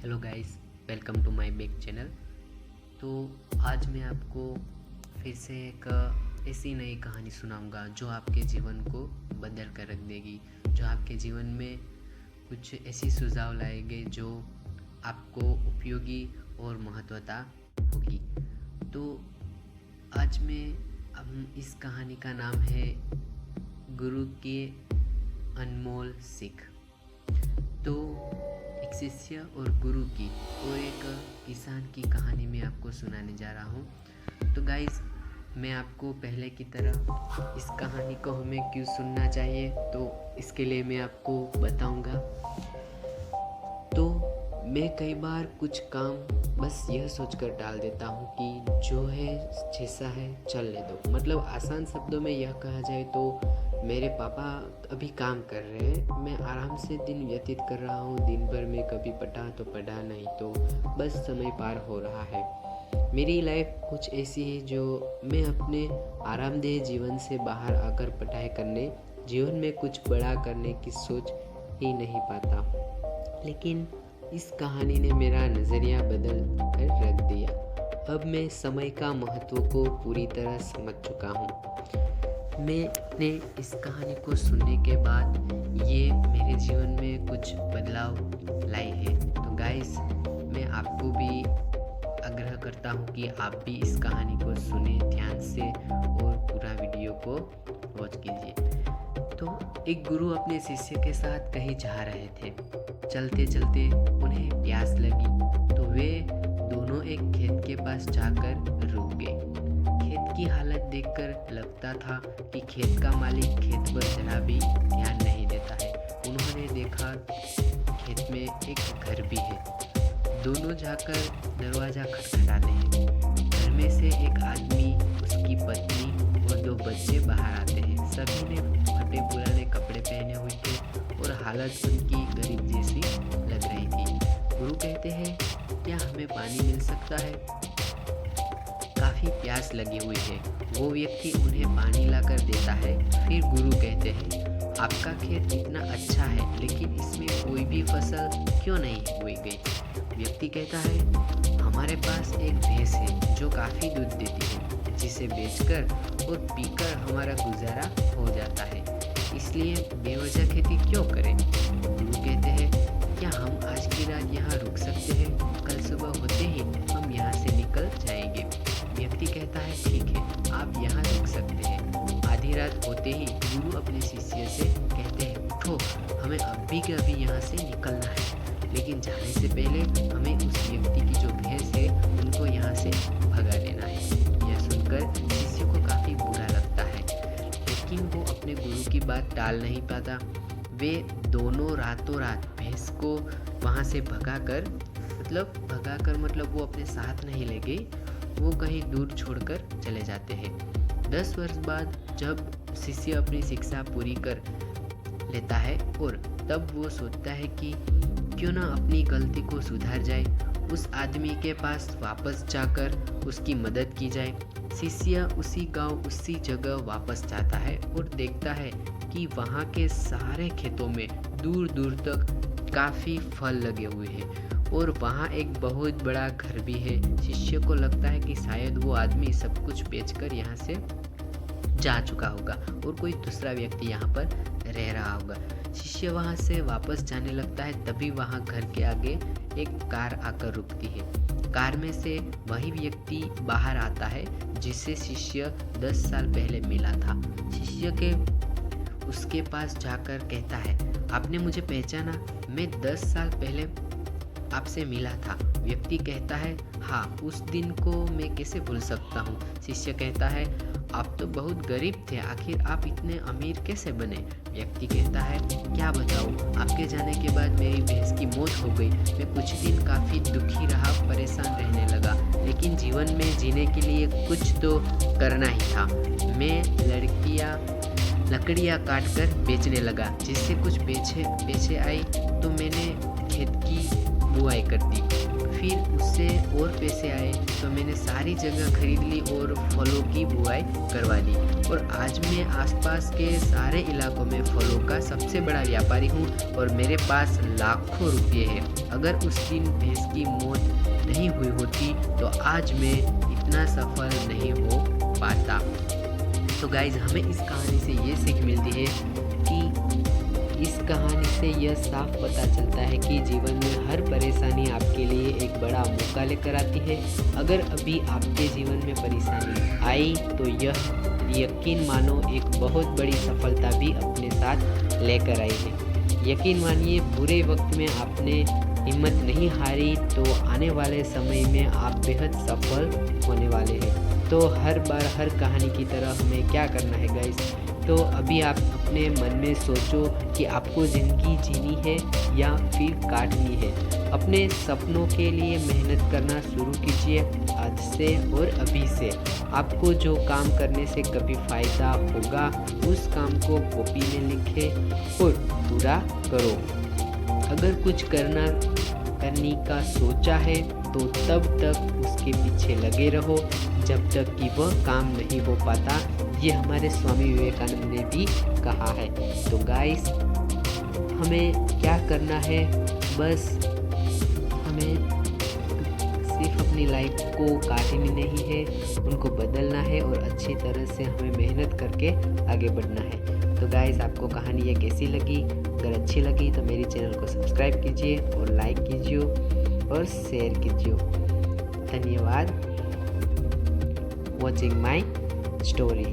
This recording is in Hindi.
Hello guys, welcome to my back channel. तो आज मैं आपको फिर से एक ऐसी नई कहानी सुनाऊंगा जो आपके जीवन को बदल कर रख देगी, जो आपके जीवन में कुछ ऐसी सुझाव लाएंगे जो आपको उपयोगी और महत्वता होगी। तो आज हम इस कहानी का नाम है गुरु की अनमोल सीख। तो एक शिष्य और गुरु की और एक किसान की कहानी मैं आपको सुनाने जा रहा हूँ। तो गाइस, मैं आपको पहले की तरह इस कहानी को हमें क्यों सुनना चाहिए तो इसके लिए मैं आपको बताऊंगा। तो मैं कई बार कुछ काम बस यह सोचकर डाल देता हूँ कि जो है जैसा है चलने दो। मतलब आसान शब्दों में यह कहा जाए तो मेरे पापा अभी काम कर रहे हैं, मैं आराम से दिन व्यतीत कर रहा हूँ। दिन भर में कभी पढ़ा तो पढ़ा, नहीं तो बस समय पार हो रहा है। मेरी लाइफ कुछ ऐसी है जो मैं अपने आरामदेह जीवन से बाहर आकर पढ़ाई करने, जीवन में कुछ बड़ा करने की सोच ही नहीं पाता। लेकिन इस कहानी ने मेरा नज़रिया बदल कर रख दिया। अब मैं समय का महत्व को पूरी तरह समझ चुका हूँ। मैंने इस कहानी को सुनने के बाद ये मेरे जीवन में कुछ बदलाव लाई है। तो गाइस, मैं आपको भी आग्रह करता हूँ कि आप भी इस कहानी को सुने ध्यान से और पूरा वीडियो को वॉच कीजिए। तो एक गुरु अपने शिष्य के साथ कहीं जा रहे थे। चलते चलते उन्हें प्यास लगी तो वे दोनों एक खेत के पास जाकर रुक गए। खेत की हालत देखकर लगता था कि खेत का मालिक खेत पर जरा भी ध्यान नहीं देता है। उन्होंने देखा खेत में एक घर भी है। दोनों जाकर दरवाज़ा खटखटाते हैं। घर में से एक आदमी, उसकी पत्नी और 2 बच्चे बाहर आते हैं। सभी ने फटे पुराने कपड़े पहने हुए थे और हालत उनकी गरीब जैसी लग रही थी। गुरु कहते हैं, क्या हमें पानी मिल सकता है? काफ़ी प्यास लगी हुई है। वो व्यक्ति उन्हें पानी लाकर देता है। फिर गुरु कहते हैं, आपका खेत इतना अच्छा है लेकिन इसमें कोई भी फसल क्यों नहीं बोई गई? व्यक्ति कहता है, हमारे पास एक भैंस है जो काफ़ी दूध देती है, जिसे बेचकर और पीकर हमारा गुजारा हो जाता है, इसलिए बेवजह खेती क्यों करें? गुरु कहते हैं, क्या हम आज की रात यहाँ रुक सकते हैं? कल सुबह होते ही हम यहाँ से निकल जाएंगे। व्यक्ति कहता है, ठीक है, आप यहाँ रुक सकते हैं। आधी रात होते ही गुरु अपने शिष्य से कहते हैं, उठो, हमें अभी के अभी यहाँ से निकलना है, लेकिन जाने से पहले हमें उस व्यक्ति की जो भैंस है उनको यहाँ से भगा लेना है। यह सुनकर शिष्य को काफ़ी बुरा लगता है, लेकिन वो अपने गुरु की बात टाल नहीं पाता। वे दोनों रातों रात भैंस को वहाँ से भगाकर मतलब वो अपने साथ नहीं ले गई, वो कहीं दूर छोड़कर चले जाते हैं। 10 वर्ष बाद जब शिष्य अपनी शिक्षा पूरी कर लेता है और तब वो सोचता है कि क्यों ना अपनी गलती को सुधार जाए, उस आदमी के पास वापस जाकर उसकी मदद की जाए। शिष्य उसी गांव, उसी जगह वापस जाता है और देखता है कि वहाँ के सारे खेतों में दूर दूर तक काफ़ी फल लगे हुए हैं और वहाँ एक बहुत बड़ा घर भी है। शिष्य को लगता है कि शायद वो आदमी सब कुछ बेचकर यहाँ से जा चुका होगा और कोई दूसरा व्यक्ति यहाँ पर रह रहा होगा। शिष्य वहाँ से वापस जाने लगता है, तभी वहाँ घर के आगे एक कार आकर रुकती है। कार में से वही व्यक्ति बाहर आता है जिससे शिष्य 10 साल पहले मिला था। शिष्य उसके पास जाकर कहता है, आपने मुझे पहचाना? मैं 10 साल पहले आपसे मिला था। व्यक्ति कहता है, हाँ, उस दिन को मैं कैसे भूल सकता हूँ। शिष्य कहता है, आप तो बहुत गरीब थे, आखिर आप इतने अमीर कैसे बने? व्यक्ति कहता है, क्या बताऊँ, आपके जाने के बाद मेरी भैंस की मौत हो गई। मैं कुछ दिन काफ़ी दुखी रहा, परेशान रहने लगा, लेकिन जीवन में जीने के लिए कुछ तो करना ही था। मैं लकड़ियाँ काट कर बेचने लगा, जिससे कुछ पैसे आई तो मैंने खेत की बुआई कर दी। फिर उससे और पैसे आए तो मैंने सारी जगह खरीद ली और फलों की बुआई करवा ली और आज मैं आसपास के सारे इलाकों में फलों का सबसे बड़ा व्यापारी हूँ और मेरे पास लाखों रुपये हैं। अगर उस दिन भैंस की मौत नहीं हुई होती तो आज मैं इतना सफल नहीं हो पाता। तो गाइज हमें इस कहानी से ये सीख मिलती है कि इस कहानी से यह साफ पता चलता है कि जीवन में हर परेशानी आपके लिए एक बड़ा मौका लेकर आती है। अगर अभी आपके जीवन में परेशानी आई तो यह यकीन मानो एक बहुत बड़ी सफलता भी अपने साथ लेकर आई है। यकीन मानिए बुरे वक्त में आपने हिम्मत नहीं हारी तो आने वाले समय में आप बेहद सफल होने वाले हैं। तो हर बार हर कहानी की तरह हमें क्या करना है गाइस, तो अभी आप अपने मन में सोचो कि आपको ज़िंदगी जीनी है या फिर काटनी है। अपने सपनों के लिए मेहनत करना शुरू कीजिए आज से और अभी से। आपको जो काम करने से कभी फ़ायदा होगा उस काम को कॉपी में लिखें और पूरा करो। अगर कुछ करने का सोचा है तो तब तक उसके पीछे लगे रहो जब तक कि वह काम नहीं हो पाता। ये हमारे स्वामी विवेकानंद ने भी कहा है। तो गाइस हमें क्या करना है, बस हमें सिर्फ अपनी लाइफ को काटनी नहीं है, उनको बदलना है और अच्छी तरह से हमें मेहनत करके आगे बढ़ना है। तो गाइस आपको कहानी ये कैसी लगी? अगर अच्छी लगी तो मेरे चैनल को सब्सक्राइब कीजिए और लाइक कीजिए और शेयर कीजिए। धन्यवाद वॉचिंग माई स्टोरी।